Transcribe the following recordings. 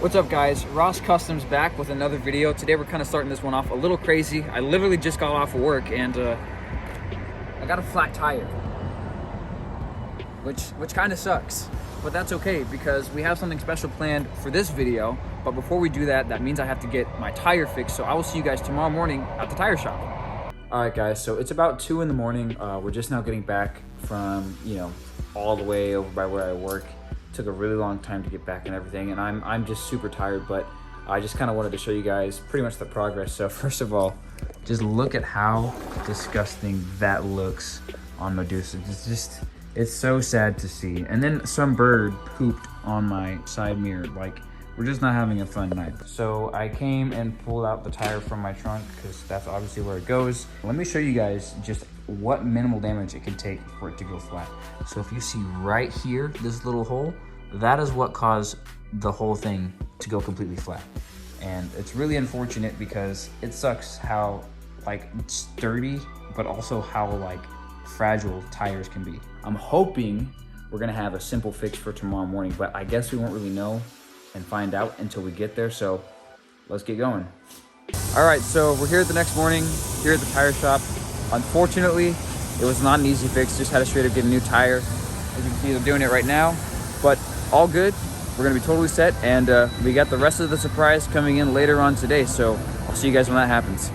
What's up guys, Ross Customs back with another video. Today we're kind of starting this one off a little crazy. I literally just got off of work and I got a flat tire, which kind of sucks, but that's okay because we have something special planned for this video. But before we do that, that means I have to get my tire fixed, so I will see you guys tomorrow morning at the tire shop. All right guys, so it's about 2 in the morning. We're just now getting back from, all the way over by where I work. Took a really long time to get back and everything, and I'm just super tired, but I just kind of wanted to show you guys pretty much the progress. So first of all, just look at how disgusting that looks on Medusa. It's so sad to see. And then some bird pooped on my side mirror. Like, we're just not having a fun night. So I came and pulled out the tire from my trunk because that's obviously where it goes. Let me show you guys just what minimal damage it can take for it to go flat. So if you see right here, this little hole, that is what caused the whole thing to go completely flat. And it's really unfortunate because it sucks how sturdy, but also how fragile tires can be. I'm hoping we're gonna have a simple fix for tomorrow morning, but I guess we won't really know and find out until we get there. So let's get going. All right, so we're here the next morning here at the tire shop. Unfortunately, it was not an easy fix. Just had to straight up get a new tire. As you can see, they're doing it right now, but all good. We're gonna be totally set, and we got the rest of the surprise coming in later on today. So I'll see you guys when that happens.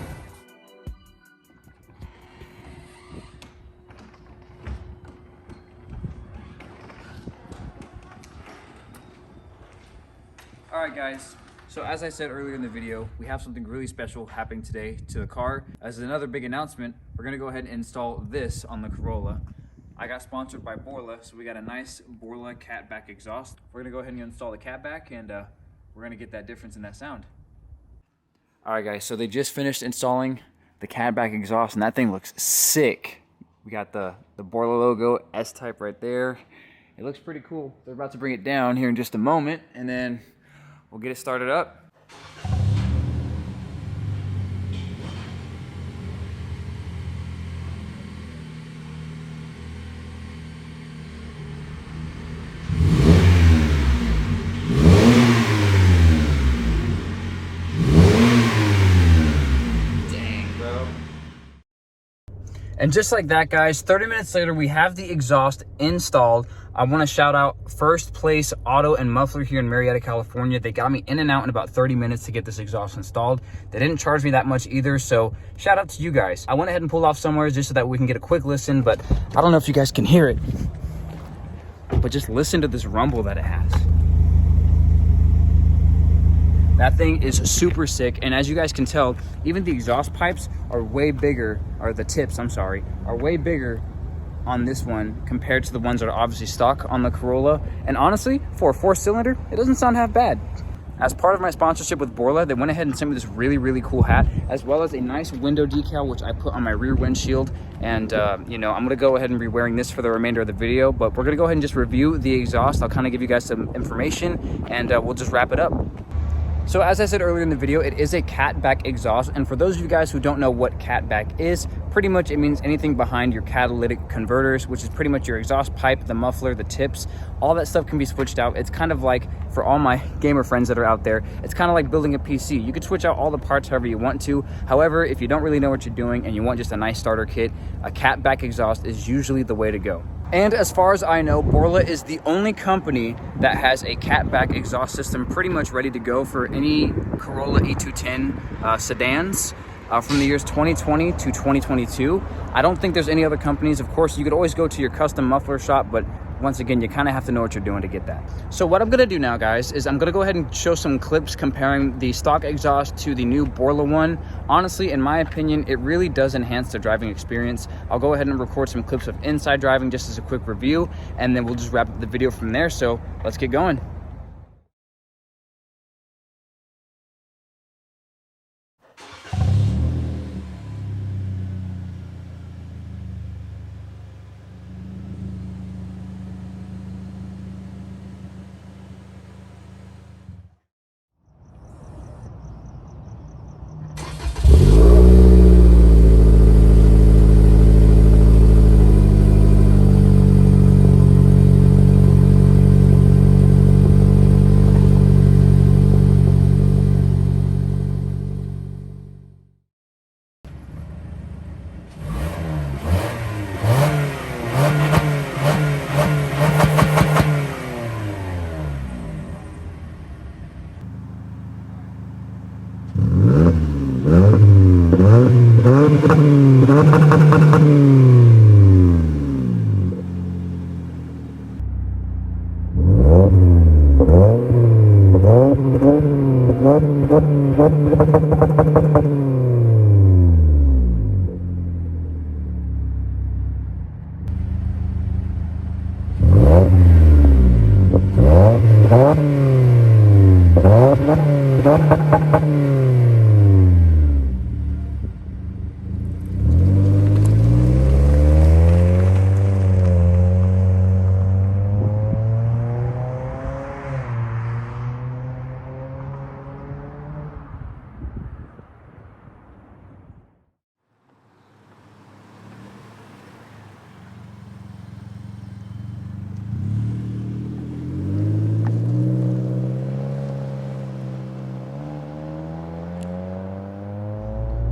All right guys, so as I said earlier in the video, we have something really special happening today to the car. As another big announcement, we're gonna go ahead and install this on the Corolla. I got sponsored by Borla, so we got a nice Borla Catback exhaust. We're gonna go ahead and install the Catback, and we're gonna get that difference in that sound. All right guys, so they just finished installing the Catback exhaust, and that thing looks sick. We got the Borla logo, S-type right there. It looks pretty cool. They're about to bring it down here in just a moment, and then we'll get it started up. Dang, bro. And just like that, guys, 30 minutes later, we have the exhaust installed. I want to shout out First Place Auto and Muffler here in Marietta, California. They got me in and out in about 30 minutes to get this exhaust installed. They didn't charge me that much either, so shout out to you guys. I went ahead and pulled off somewhere just so that we can get a quick listen, but I don't know if you guys can hear it, but just listen to this rumble that it has. That thing is super sick, and as you guys can tell, even the exhaust pipes are way bigger, or the tips, I'm sorry, are way bigger on this one compared to the ones that are obviously stock on the Corolla. And honestly, for a 4-cylinder, it doesn't sound half bad. As part of my sponsorship with Borla, they went ahead and sent me this really, really cool hat, as well as a nice window decal, which I put on my rear windshield. And, I'm gonna go ahead and be wearing this for the remainder of the video, but we're gonna go ahead and just review the exhaust. I'll kind of give you guys some information, and we'll just wrap it up. So as I said earlier in the video, it is a Catback exhaust, and for those of you guys who don't know what Catback is, pretty much it means anything behind your catalytic converters, which is pretty much your exhaust pipe, the muffler, the tips, all that stuff can be switched out. It's kind of like, for all my gamer friends that are out there, it's kind of like building a PC. You could switch out all the parts however you want to. However, if you don't really know what you're doing and you want just a nice starter kit, a Catback exhaust is usually the way to go. And as far as I know, Borla is the only company that has a Catback exhaust system pretty much ready to go for any Corolla E210 sedans from the years 2020 to 2022. I don't think there's any other companies. Of course, you could always go to your custom muffler shop, but once again, you kind of have to know what you're doing to get that. So what I'm gonna do now, guys, is I'm gonna go ahead and show some clips comparing the stock exhaust to the new Borla one. Honestly, in my opinion, it really does enhance the driving experience. I'll go ahead and record some clips of inside driving just as a quick review, and then we'll just wrap up the video from there. So let's get going.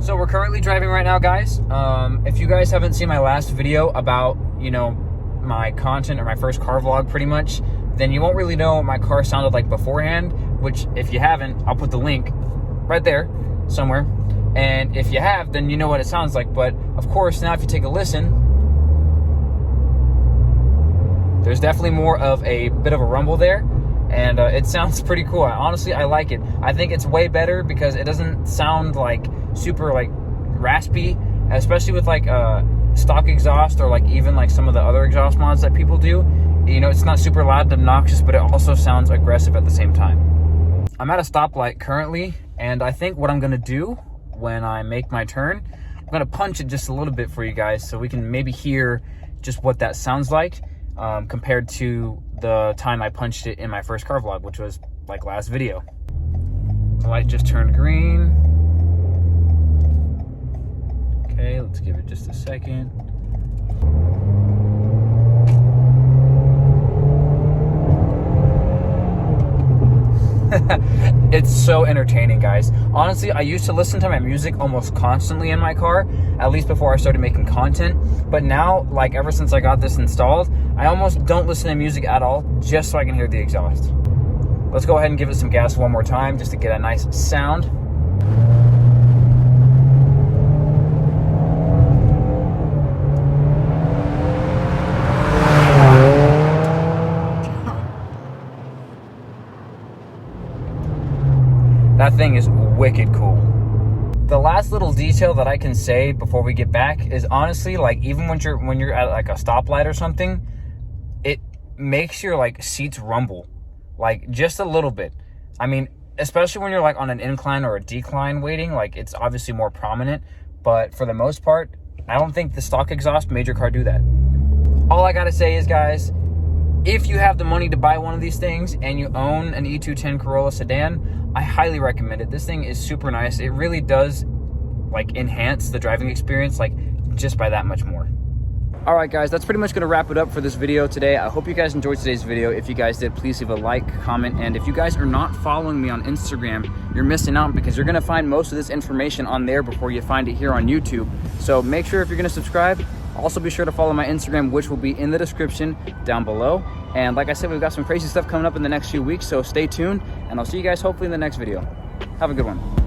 So we're currently driving right now, guys. If you guys haven't seen my last video about, you know, my content or my first car vlog pretty much, then you won't really know what my car sounded like beforehand, which if you haven't, I'll put the link right there somewhere. And if you have, then you know what it sounds like. But of course, now if you take a listen, there's definitely more of a bit of a rumble there. And it sounds pretty cool. Honestly, I like it. I think it's way better because it doesn't sound like super like raspy, especially with like stock exhaust or like even like some of the other exhaust mods that people do. You know, it's not super loud and obnoxious, but it also sounds aggressive at the same time. I'm at a stoplight currently, and I think what I'm gonna do when I make my turn, I'm gonna punch it just a little bit for you guys so we can maybe hear just what that sounds like compared to the time I punched it in my first car vlog, which was like last video. The light just turned green. Okay, let's give it just a second. It's so entertaining, guys. Honestly, I used to listen to my music almost constantly in my car, at least before I started making content. But now, like ever since I got this installed, I almost don't listen to music at all, just so I can hear the exhaust. Let's go ahead and give it some gas one more time just to get a nice sound. That thing is wicked cool. The last little detail that I can say before we get back is honestly, like even when you're at like a stoplight or something, it makes your like seats rumble, like just a little bit. I mean, especially when you're like on an incline or a decline waiting, like it's obviously more prominent, but for the most part, I don't think the stock exhaust made your car do that. All I gotta say is, guys, if you have the money to buy one of these things and you own an E210 Corolla sedan, I highly recommend it. This thing is super nice. It really does like enhance the driving experience like just by that much more. All right, guys, that's pretty much going to wrap it up for this video today. I hope you guys enjoyed today's video. If you guys did, please leave a like, comment, and if you guys are not following me on Instagram, you're missing out because you're going to find most of this information on there before you find it here on YouTube. So make sure if you're going to subscribe, also be sure to follow my Instagram, which will be in the description down below. And like I said, we've got some crazy stuff coming up in the next few weeks, so stay tuned, and I'll see you guys hopefully in the next video. Have a good one.